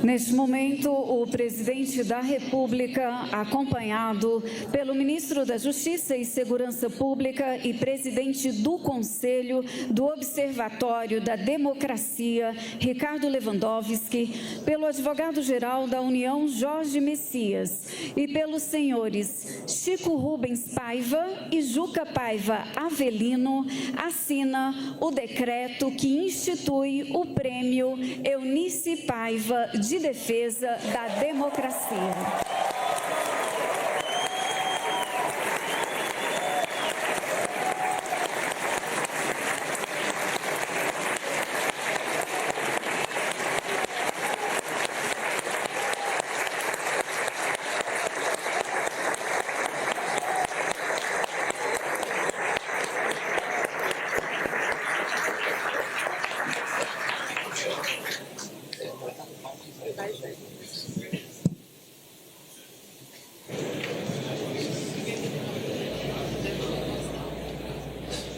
Neste momento, o presidente da República, acompanhado pelo ministro da Justiça e Segurança Pública e presidente do Conselho do Observatório da Democracia, Ricardo Lewandowski, pelo advogado-geral da União, Jorge Messias, e pelos senhores Chico Rubens Paiva e Juca Paiva Avelino, assina o decreto que institui o Prêmio Eunice Paiva de Defesa da Democracia.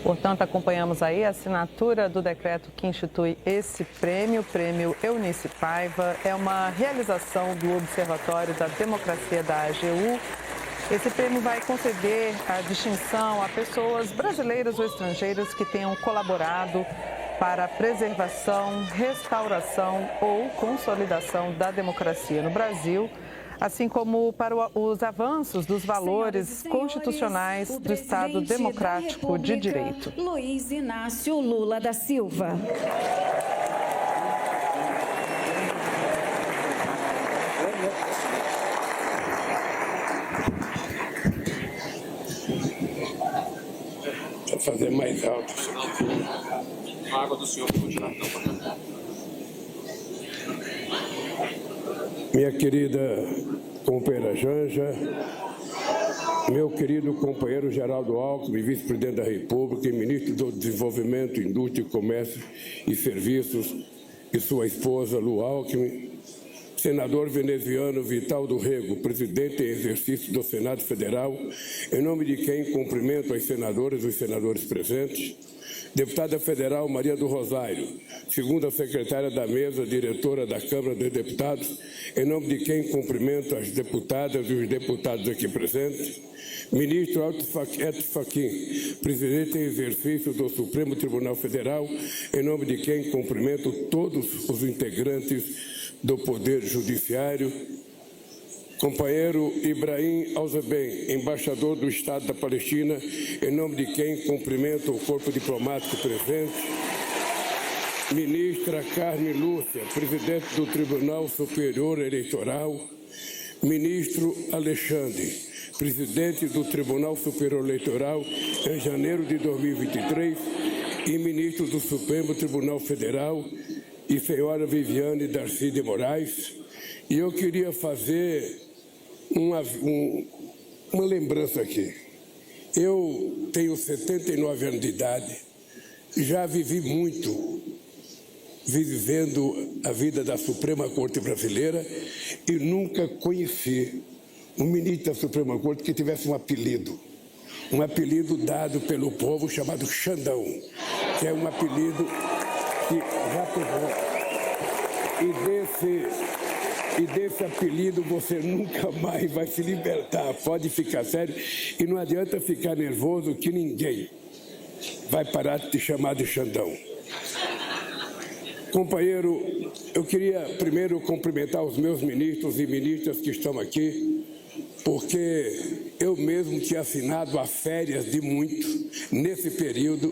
Portanto, acompanhamos aí a assinatura do decreto que institui esse prêmio, o Prêmio Eunice Paiva. É uma realização do Observatório da Democracia da AGU. Esse prêmio vai conceder a distinção a pessoas brasileiras ou estrangeiras que tenham colaborado para a preservação, restauração ou consolidação da democracia no Brasil, assim como para os avanços dos valores constitucionais do Estado Democrático de Direito. Luiz Inácio Lula da Silva. Vou fazer mais alto. A água do senhor pode continuar. Minha querida companheira Janja, meu querido companheiro Geraldo Alckmin, vice-presidente da República e ministro do Desenvolvimento, Indústria, Comércio e Serviços, e sua esposa Lu Alckmin, senador veneziano Vital do Rego, presidente em exercício do Senado Federal, em nome de quem cumprimento as senadoras e os senadores presentes, deputada federal Maria do Rosário, segunda secretária da mesa, diretora da Câmara dos Deputados, em nome de quem cumprimento as deputadas e os deputados aqui presentes, ministro Edson Fachin, presidente em exercício do Supremo Tribunal Federal, em nome de quem cumprimento todos os integrantes do Poder Judiciário, companheiro Ibrahim Alzeben, embaixador do Estado da Palestina, em nome de quem cumprimento o corpo diplomático presente, ministra Carmen Lúcia, presidente do Tribunal Superior Eleitoral, ministro Alexandre, presidente do Tribunal Superior Eleitoral em janeiro de 2023 e ministro do Supremo Tribunal Federal, e senhora Viviane Darcy de Moraes. E eu queria fazer uma lembrança aqui. Eu tenho 79 anos de idade, já vivi muito vivendo a vida da Suprema Corte Brasileira e nunca conheci um ministro da Suprema Corte que tivesse um apelido dado pelo povo chamado Xandão, que é um apelido que já pegou. E desse apelido você nunca mais vai se libertar, pode ficar sério. E não adianta ficar nervoso que ninguém vai parar de te chamar de Xandão. Companheiro, eu queria primeiro cumprimentar os meus ministros e ministras que estão aqui, porque eu mesmo tinha assinado as férias de muitos nesse período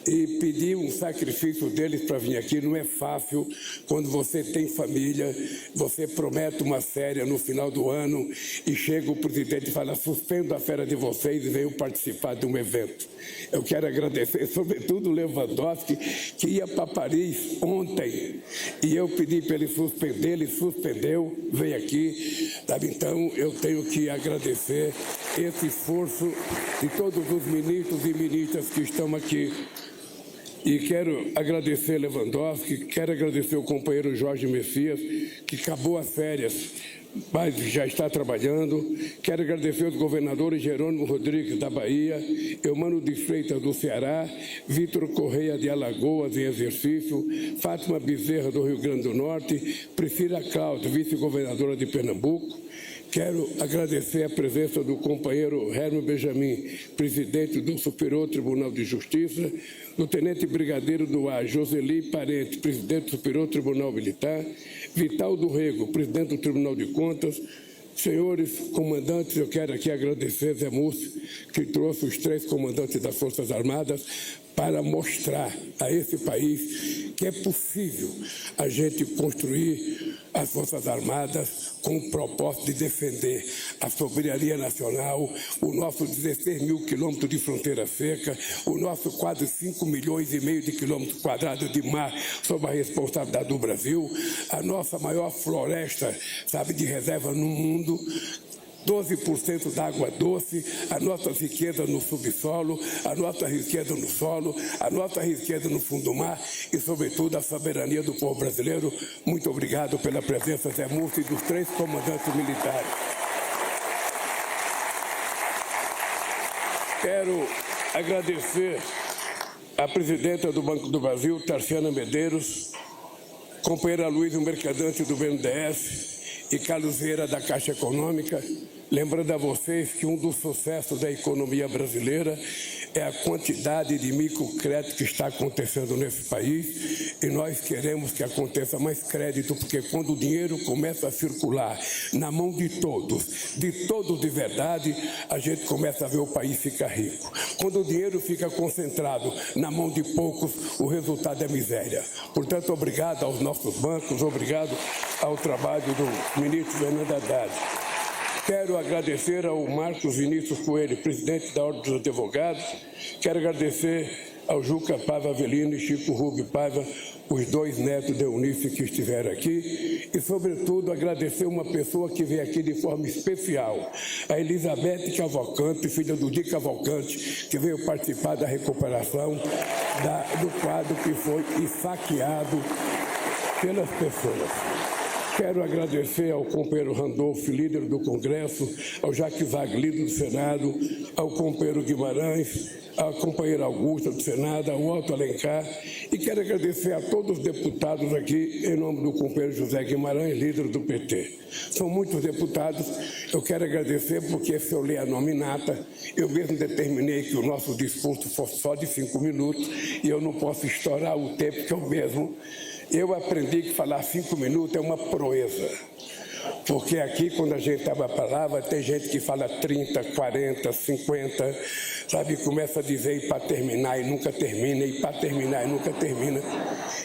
e pedi um sacrifício deles para vir aqui. Não é fácil quando você tem família, você promete uma férias no final do ano e chega o presidente e fala: suspendo a férias de vocês e venho participar de um evento. Eu quero agradecer sobretudo o Lewandowski, que ia para Paris ontem e eu pedi para ele suspender, ele suspendeu, veio aqui, sabe? Então eu tenho que agradecer esse esforço de todos os ministros e ministras que estão aqui. E quero agradecer Lewandowski, quero agradecer o companheiro Jorge Messias, que acabou as férias, mas já está trabalhando. Quero agradecer aos governadores Jerônimo Rodrigues, da Bahia, Eumano de Freitas, do Ceará, Vitor Correia, de Alagoas, em exercício, Fátima Bezerra, do Rio Grande do Norte, Priscila Cláudio, vice-governadora de Pernambuco. Quero agradecer a presença do companheiro Herman Benjamin, presidente do Superior Tribunal de Justiça, do tenente brigadeiro do ar Joseli Parente, presidente do Superior Tribunal Militar, Vital do Rego, presidente do Tribunal de Contas. Senhores comandantes, eu quero aqui agradecer Zé Múcio, que trouxe os 3 comandantes das Forças Armadas para mostrar a esse país que é possível a gente construir as Forças Armadas com o propósito de defender a soberania nacional, o nosso 16 mil quilômetros de fronteira seca, o nosso quase 5 milhões e meio de quilômetros quadrados de mar sob a responsabilidade do Brasil, a nossa maior floresta, de reserva no mundo, 12% da água doce, a nossa riqueza no subsolo, a nossa riqueza no solo, a nossa riqueza no fundo do mar e, sobretudo, a soberania do povo brasileiro. Muito obrigado pela presença, Zé Múcio, e dos 3 comandantes militares. Quero agradecer à presidenta do Banco do Brasil, Tarciana Medeiros, companheira Luísa Mercadante, do BNDES, e Carlos Vieira, da Caixa Econômica, lembrando a vocês que um dos sucessos da economia brasileira é a quantidade de microcrédito que está acontecendo nesse país, e nós queremos que aconteça mais crédito, porque quando o dinheiro começa a circular na mão de todos de verdade, a gente começa a ver o país ficar rico. Quando o dinheiro fica concentrado na mão de poucos, o resultado é miséria. Portanto, obrigado aos nossos bancos, obrigado ao trabalho do ministro Fernando Haddad. Quero agradecer ao Marcos Vinícius Coelho, presidente da Ordem dos Advogados. Quero agradecer ao Juca Paiva Avelino e Chico Rubio Paiva, os 2 netos de Eunice que estiveram aqui. E, sobretudo, agradecer uma pessoa que veio aqui de forma especial, a Elizabeth Cavalcante, filha do Di Cavalcante, que veio participar da recuperação do quadro que foi saqueado pelas pessoas. Quero agradecer ao companheiro Randolph, líder do Congresso, ao Jacques Wagner, do Senado, ao companheiro Guimarães, à companheira Augusta, do Senado, ao Otto Alencar, e quero agradecer a todos os deputados aqui, em nome do companheiro José Guimarães, líder do PT. São muitos deputados, eu quero agradecer porque, se eu ler a nominata, eu mesmo determinei que o nosso discurso fosse só de 5 minutos, e eu não posso estourar o tempo que eu aprendi que falar 5 minutos é uma proeza, porque aqui, quando a gente estava a palavra, tem gente que fala 30, 40, 50, começa a dizer e para terminar e nunca termina, e para terminar e nunca termina.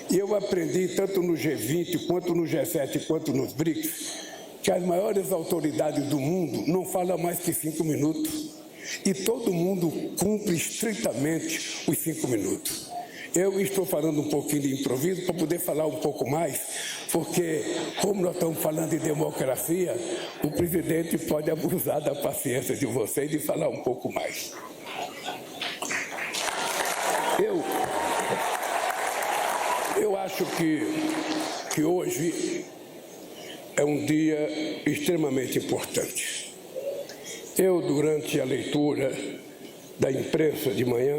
E eu aprendi, tanto no G20, quanto no G7, quanto nos BRICS, que as maiores autoridades do mundo não falam mais que 5 minutos, e todo mundo cumpre estritamente os 5 minutos. Eu estou falando um pouquinho de improviso para poder falar um pouco mais, porque, como nós estamos falando de democracia, o presidente pode abusar da paciência de vocês e falar um pouco mais. Eu acho que hoje é um dia extremamente importante. Durante a leitura da imprensa de manhã,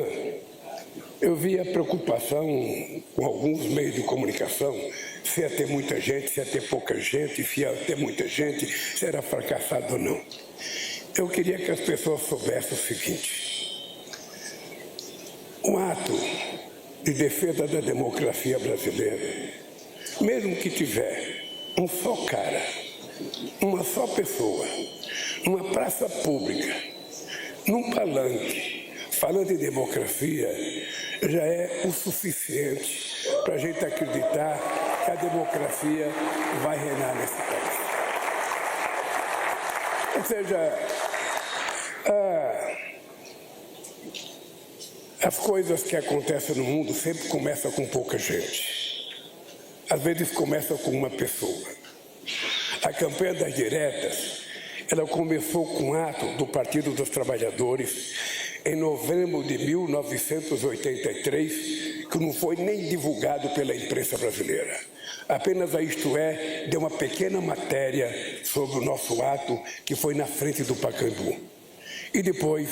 eu vi a preocupação com alguns meios de comunicação, se ia ter muita gente, se ia ter pouca gente, se ia ter muita gente, se era fracassado ou não. Eu queria que as pessoas soubessem o seguinte: um ato de defesa da democracia brasileira, mesmo que tiver um só cara, uma só pessoa, numa praça pública, num palanque, falando em democracia, já é o suficiente para a gente acreditar que a democracia vai reinar nesse país. Ou seja, as coisas que acontecem no mundo sempre começam com pouca gente. Às vezes começam com uma pessoa. A campanha das diretas, ela começou com um ato do Partido dos Trabalhadores, em novembro de 1983, que não foi nem divulgado pela imprensa brasileira. Apenas a Isto É deu uma pequena matéria sobre o nosso ato, que foi na frente do Pacaembu. E depois,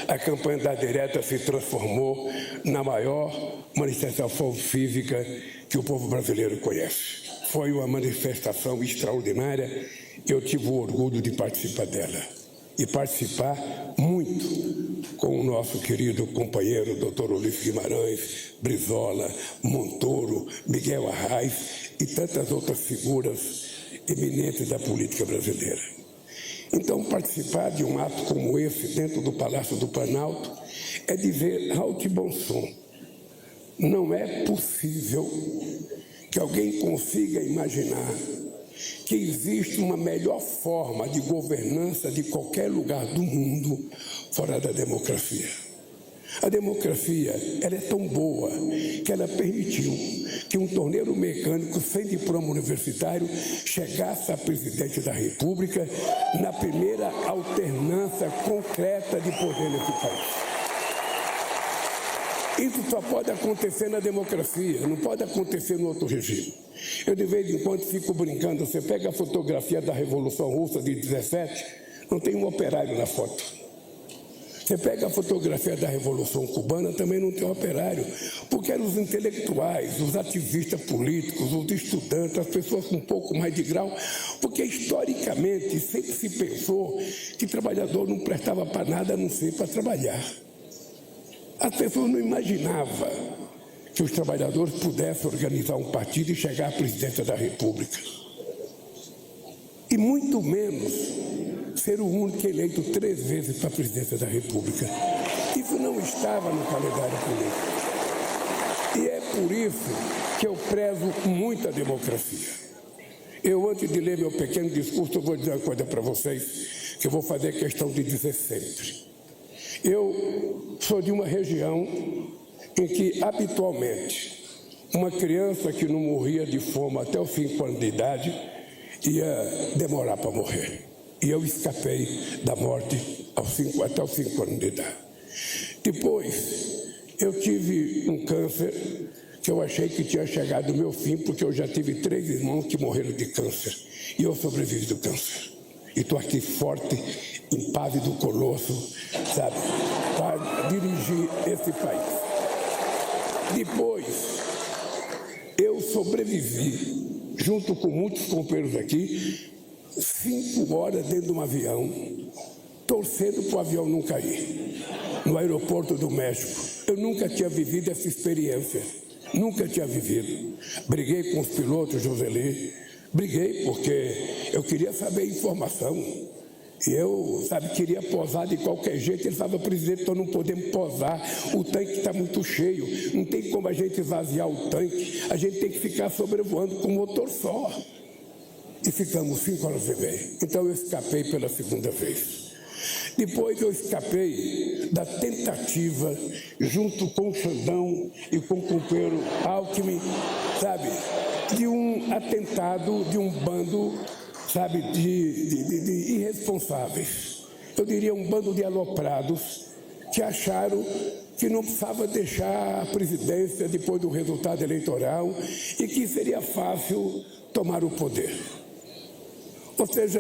a campanha da direta se transformou na maior manifestação cívica que o povo brasileiro conhece. Foi uma manifestação extraordinária e eu tive o orgulho de participar dela. E participar muito com o nosso querido companheiro Dr. Ulisses Guimarães, Brizola, Montoro, Miguel Arraes e tantas outras figuras eminentes da política brasileira. Então, participar de um ato como esse dentro do Palácio do Planalto é dizer alto e bom som. Não é possível que alguém consiga imaginar que existe uma melhor forma de governança de qualquer lugar do mundo fora da democracia. A democracia, ela é tão boa que ela permitiu que um torneiro mecânico sem diploma universitário chegasse a presidente da República na primeira alternância concreta de poder nesse país. Isso só pode acontecer na democracia, não pode acontecer no outro regime. Eu, de vez em quando, fico brincando. Você pega a fotografia da Revolução Russa de 17, não tem um operário na foto. Você pega a fotografia da Revolução Cubana, também não tem um operário, porque eram os intelectuais, os ativistas políticos, os estudantes, as pessoas com um pouco mais de grau, porque historicamente sempre se pensou que trabalhador não prestava para nada a não ser para trabalhar. As pessoas não imaginavam que os trabalhadores pudessem organizar um partido e chegar à presidência da República. E muito menos ser o único eleito 3 vezes para a presidência da República. Isso não estava no calendário político. E é por isso que eu prezo muito a democracia. Eu, antes de ler meu pequeno discurso, eu vou dizer uma coisa para vocês, que eu vou fazer questão de dizer sempre. Eu sou de uma região em que, habitualmente, uma criança que não morria de fome até os 5 anos de idade ia demorar para morrer. E eu escapei da morte até os 5 anos de idade. Depois, eu tive um câncer que eu achei que tinha chegado ao meu fim, porque eu já tive 3 irmãos que morreram de câncer. E eu sobrevivi do câncer. E estou aqui forte, impávido, colosso, sabe, para dirigir esse país. Depois, eu sobrevivi, junto com muitos companheiros aqui, 5 horas dentro de um avião, torcendo para o avião não cair, no aeroporto do México. Eu nunca tinha vivido essa experiência, nunca tinha vivido. Briguei com os pilotos, Joseli, briguei porque eu queria saber informação. E eu, queria posar de qualquer jeito. Ele falava, presidente, nós não podemos posar, o tanque está muito cheio, não tem como a gente esvaziar o tanque, a gente tem que ficar sobrevoando com o motor só. E ficamos 5 horas e meia. Então eu escapei pela 2ª vez. Depois eu escapei da tentativa, junto com o Xandão e com o companheiro Alckmin, de um atentado de um bando, de irresponsáveis. Eu diria um bando de aloprados que acharam que não precisava deixar a presidência depois do resultado eleitoral e que seria fácil tomar o poder. Ou seja,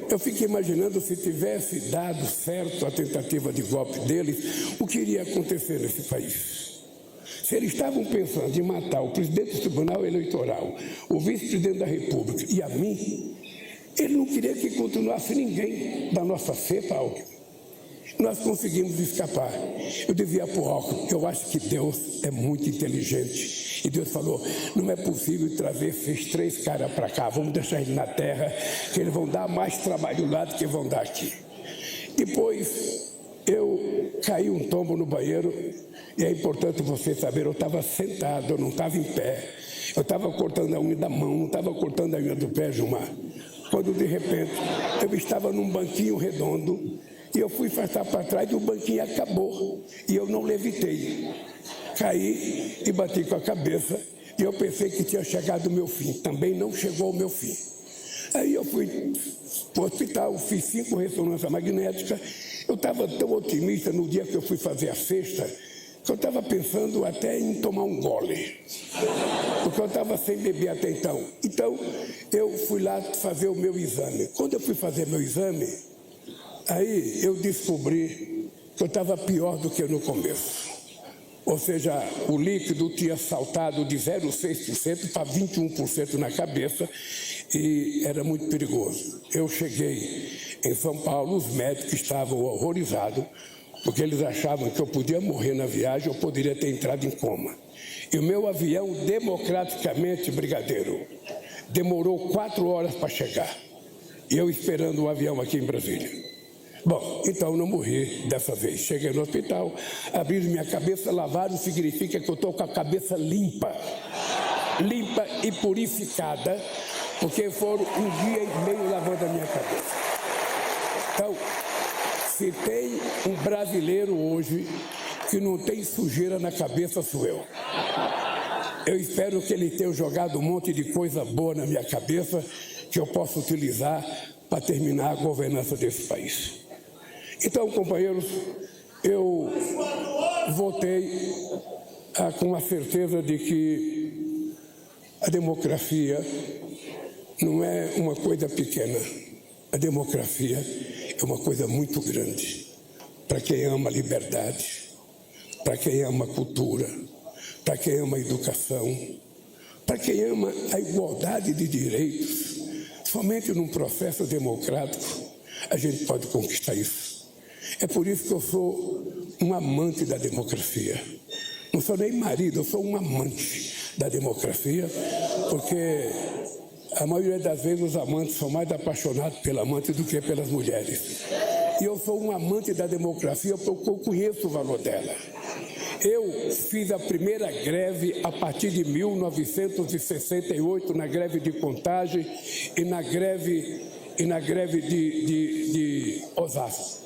eu fiquei imaginando, se tivesse dado certo a tentativa de golpe deles, o que iria acontecer nesse país. Se eles estavam pensando em matar o presidente do Tribunal Eleitoral, o vice-presidente da República e a mim, ele não queria que continuasse ninguém da nossa cepa, Alckmin. Nós conseguimos escapar. Eu dizia para o Alckmin, eu acho que Deus é muito inteligente. E Deus falou, não é possível trazer esses 3 caras para cá, vamos deixar eles na terra, que eles vão dar mais trabalho lá do que vão dar aqui. Depois, eu caí um tombo no banheiro, e é importante você saber, eu estava sentado, eu não estava em pé. Eu estava cortando a unha da mão, não estava cortando a unha do pé, Gilmar. Quando, de repente, eu estava num banquinho redondo, e eu fui afastar para trás e o banquinho acabou. E eu não levitei. Caí e bati com a cabeça, e eu pensei que tinha chegado o meu fim. Também não chegou o meu fim. Aí eu fui para o hospital, fiz 5 ressonâncias magnéticas. Eu estava tão otimista no dia que eu fui fazer a 6ª, Eu estava pensando até em tomar um gole, porque eu estava sem beber até então. Então, eu fui lá fazer o meu exame. Quando eu fui fazer meu exame, aí eu descobri que eu estava pior do que no começo. Ou seja, o líquido tinha saltado de 0,6% para 21% na cabeça e era muito perigoso. Eu cheguei em São Paulo, os médicos estavam horrorizados, porque eles achavam que eu podia morrer na viagem, eu poderia ter entrado em coma. E o meu avião, democraticamente, brigadeiro, demorou 4 horas para chegar. E eu esperando o avião aqui em Brasília. Bom, então não morri dessa vez. Cheguei no hospital, abriram minha cabeça, lavaram, significa que eu estou com a cabeça limpa. Limpa e purificada, porque foram 1 dia e meio lavando a minha cabeça. Então, se tem um brasileiro hoje que não tem sujeira na cabeça, sou eu. Eu espero que ele tenha jogado um monte de coisa boa na minha cabeça que eu possa utilizar para terminar a governança desse país. Então, companheiros, eu votei com a certeza de que a democracia não é uma coisa pequena. A democracia é uma coisa muito grande para quem ama a liberdade, para quem ama a cultura, para quem ama a educação, para quem ama a igualdade de direitos. Somente num processo democrático a gente pode conquistar isso. É por isso que eu sou um amante da democracia. Não sou nem marido, eu sou um amante da democracia, porque a maioria das vezes os amantes são mais apaixonados pela amante do que pelas mulheres. E eu sou um amante da democracia porque eu conheço o valor dela. Eu fiz a primeira greve a partir de 1968, na greve de Contagem e na greve de Osasco.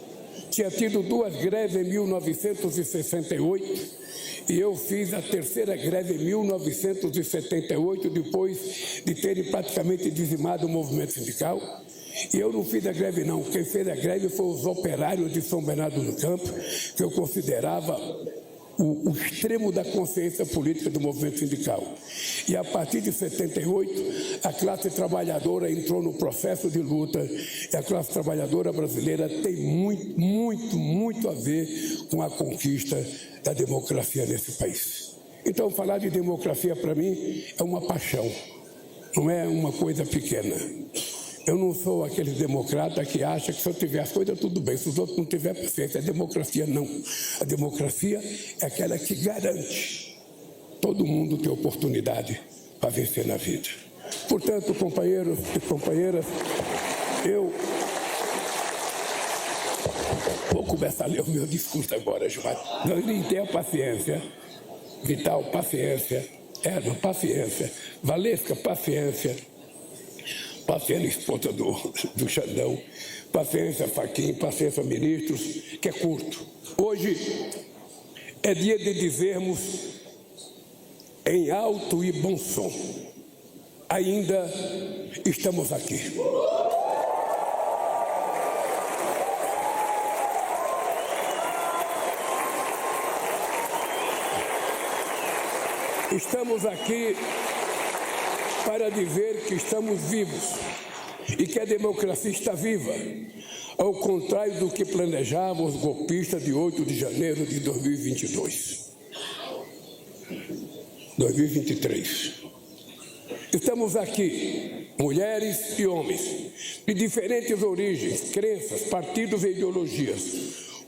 Tinha tido 2 greves em 1968 e eu fiz a terceira greve em 1978, depois de terem praticamente dizimado o movimento sindical. E eu não fiz a greve não, quem fez a greve foi os operários de São Bernardo do Campo, que eu considerava o extremo da consciência política do movimento sindical. E a partir de 78, a classe trabalhadora entrou no processo de luta e a classe trabalhadora brasileira tem muito a ver com a conquista da democracia nesse país. Então, falar de democracia para mim é uma paixão, não é uma coisa pequena. Eu não sou aquele democrata que acha que se eu tiver as coisas tudo bem, se os outros não tiverem paciência. A democracia não. A democracia é aquela que garante todo mundo ter oportunidade para vencer na vida. Portanto, companheiros e companheiras, eu vou começar a ler o meu discurso agora, Gilmar. Não tenha paciência. Vital, paciência. Erma, paciência. Valesca, paciência. Paciência, esposa do Xandão, paciência, Fachin, paciência, ministros, que é curto. Hoje é dia de dizermos em alto e bom som, ainda estamos aqui. Estamos aqui para dizer que estamos vivos e que a democracia está viva, ao contrário do que planejavam os golpistas de 8 de janeiro de 2022. 2023. Estamos aqui, mulheres e homens, de diferentes origens, crenças, partidos e ideologias,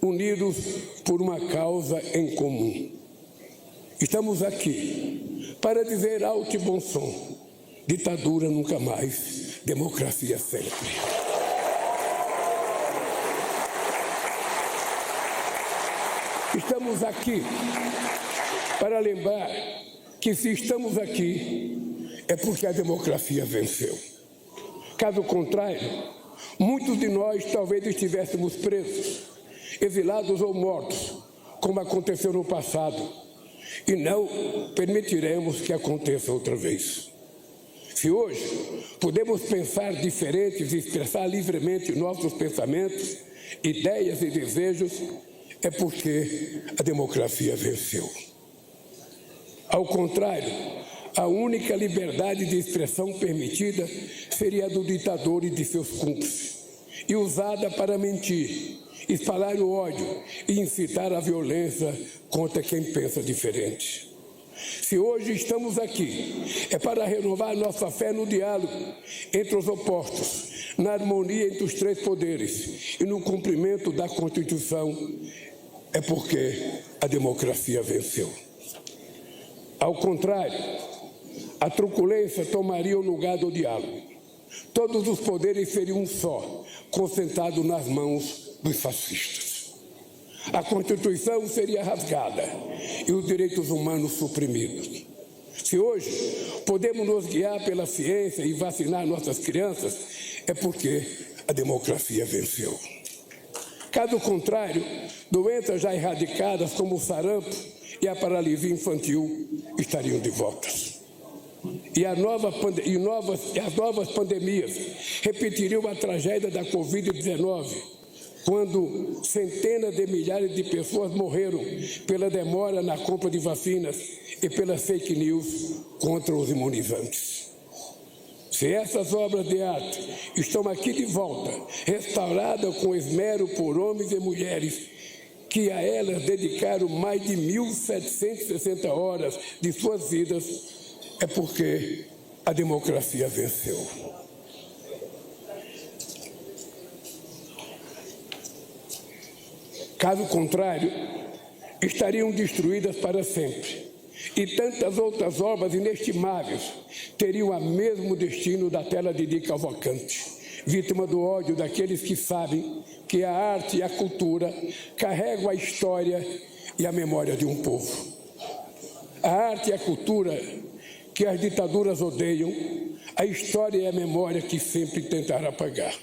unidos por uma causa em comum. Estamos aqui para dizer alto e bom som: ditadura nunca mais, democracia sempre. Estamos aqui para lembrar que se estamos aqui é porque a democracia venceu. Caso contrário, muitos de nós talvez estivéssemos presos, exilados ou mortos, como aconteceu no passado, e não permitiremos que aconteça outra vez. Se hoje podemos pensar diferentes e expressar livremente nossos pensamentos, ideias e desejos, é porque a democracia venceu. Ao contrário, a única liberdade de expressão permitida seria a do ditador e de seus cúmplices, e usada para mentir, espalhar o ódio e incitar a violência contra quem pensa diferente. Se hoje estamos aqui, é para renovar nossa fé no diálogo entre os opostos, na harmonia entre os três poderes e no cumprimento da Constituição, é porque a democracia venceu. Ao contrário, a truculência tomaria o lugar do diálogo. Todos os poderes seriam um só, concentrado nas mãos dos fascistas. A Constituição seria rasgada e os direitos humanos suprimidos. Se hoje podemos nos guiar pela ciência e vacinar nossas crianças, é porque a democracia venceu. Caso contrário, doenças já erradicadas como o sarampo e a paralisia infantil estariam de volta. E as novas pandemias repetiriam a tragédia da Covid-19, quando centenas de milhares de pessoas morreram pela demora na compra de vacinas e pelas fake news contra os imunizantes. Se essas obras de arte estão aqui de volta, restauradas com esmero por homens e mulheres, que a elas dedicaram mais de 1.760 horas de suas vidas, é porque a democracia venceu. Caso contrário, estariam destruídas para sempre. E tantas outras obras inestimáveis teriam o mesmo destino da tela de Di Cavalcanti, vítima do ódio daqueles que sabem que a arte e a cultura carregam a história e a memória de um povo. A arte e a cultura que as ditaduras odeiam, a história e a memória que sempre tentaram apagar.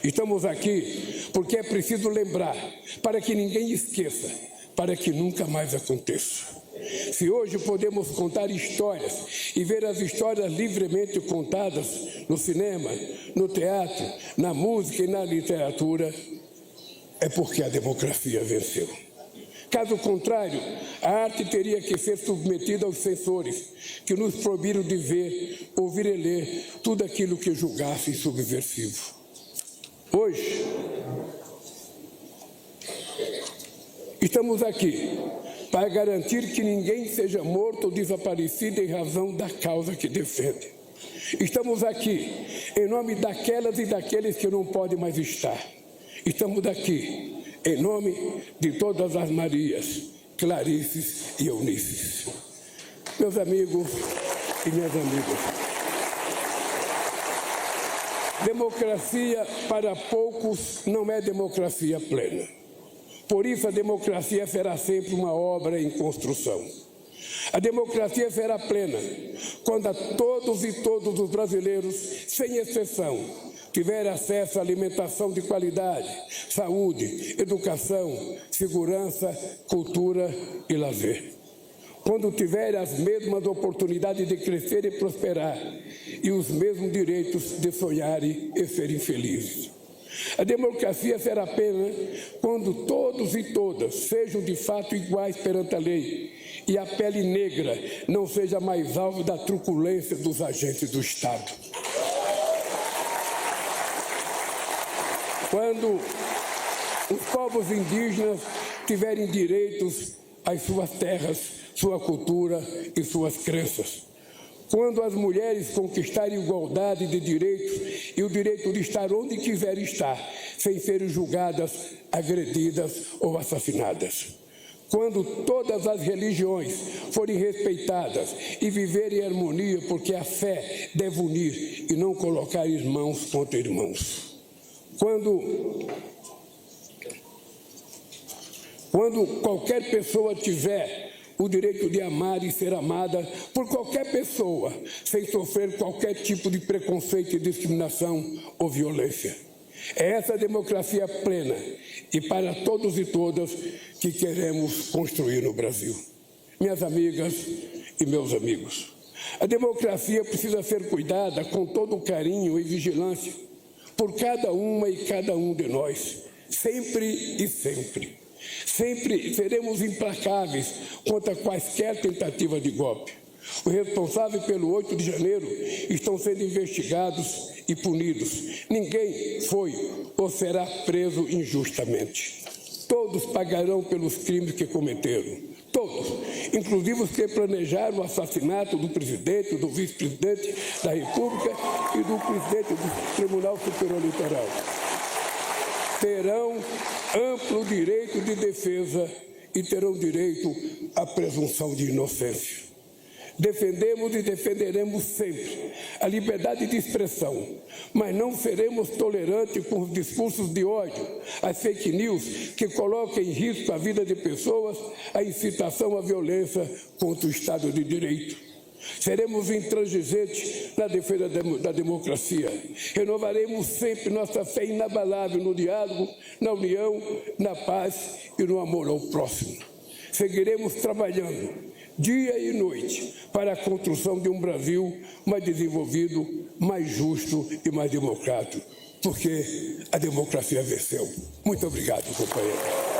Estamos aqui porque é preciso lembrar, para que ninguém esqueça, para que nunca mais aconteça. Se hoje podemos contar histórias e ver as histórias livremente contadas no cinema, no teatro, na música e na literatura, é porque a democracia venceu. Caso contrário, a arte teria que ser submetida aos censores, que nos proibiram de ver, ouvir e ler tudo aquilo que julgassem subversivo. Hoje, estamos aqui para garantir que ninguém seja morto ou desaparecido em razão da causa que defende. Estamos aqui em nome daquelas e daqueles que não podem mais estar. Estamos aqui em nome de todas as Marias, Clarices e Eunices. Meus amigos e minhas amigas, democracia para poucos não é democracia plena. Por isso a democracia será sempre uma obra em construção. A democracia será plena quando todos e todos os brasileiros, sem exceção, tiverem acesso à alimentação de qualidade, saúde, educação, segurança, cultura e lazer. Quando tiverem as mesmas oportunidades de crescer e prosperar e os mesmos direitos de sonharem e serem felizes. A democracia será plena quando todos e todas sejam de fato iguais perante a lei e a pele negra não seja mais alvo da truculência dos agentes do Estado. Quando os povos indígenas tiverem direitos às suas terras, sua cultura e suas crenças. Quando as mulheres conquistarem igualdade de direitos e o direito de estar onde quiserem estar, sem serem julgadas, agredidas ou assassinadas. Quando todas as religiões forem respeitadas e viverem em harmonia, porque a fé deve unir e não colocar irmãos contra irmãos. Quando qualquer pessoa tiver o direito de amar e ser amada por qualquer pessoa, sem sofrer qualquer tipo de preconceito, discriminação ou violência. É essa democracia plena e para todos e todas que queremos construir no Brasil. Minhas amigas e meus amigos, a democracia precisa ser cuidada com todo carinho e vigilância por cada uma e cada um de nós, sempre e sempre. Sempre seremos implacáveis contra quaisquer tentativa de golpe. Os responsáveis pelo 8 de janeiro estão sendo investigados e punidos. Ninguém foi ou será preso injustamente. Todos pagarão pelos crimes que cometeram. Todos, inclusive os que planejaram o assassinato do presidente, do vice-presidente da República e do presidente do Tribunal Superior Eleitoral. Terão amplo direito de defesa e terão direito à presunção de inocência. Defendemos e defenderemos sempre a liberdade de expressão, mas não seremos tolerantes com os discursos de ódio, as fake news que colocam em risco a vida de pessoas, a incitação à violência contra o Estado de Direito. Seremos intransigentes na defesa da democracia. Renovaremos sempre nossa fé inabalável no diálogo, na união, na paz e no amor ao próximo. Seguiremos trabalhando dia e noite para a construção de um Brasil mais desenvolvido, mais justo e mais democrático, porque a democracia venceu. Muito obrigado, companheiro.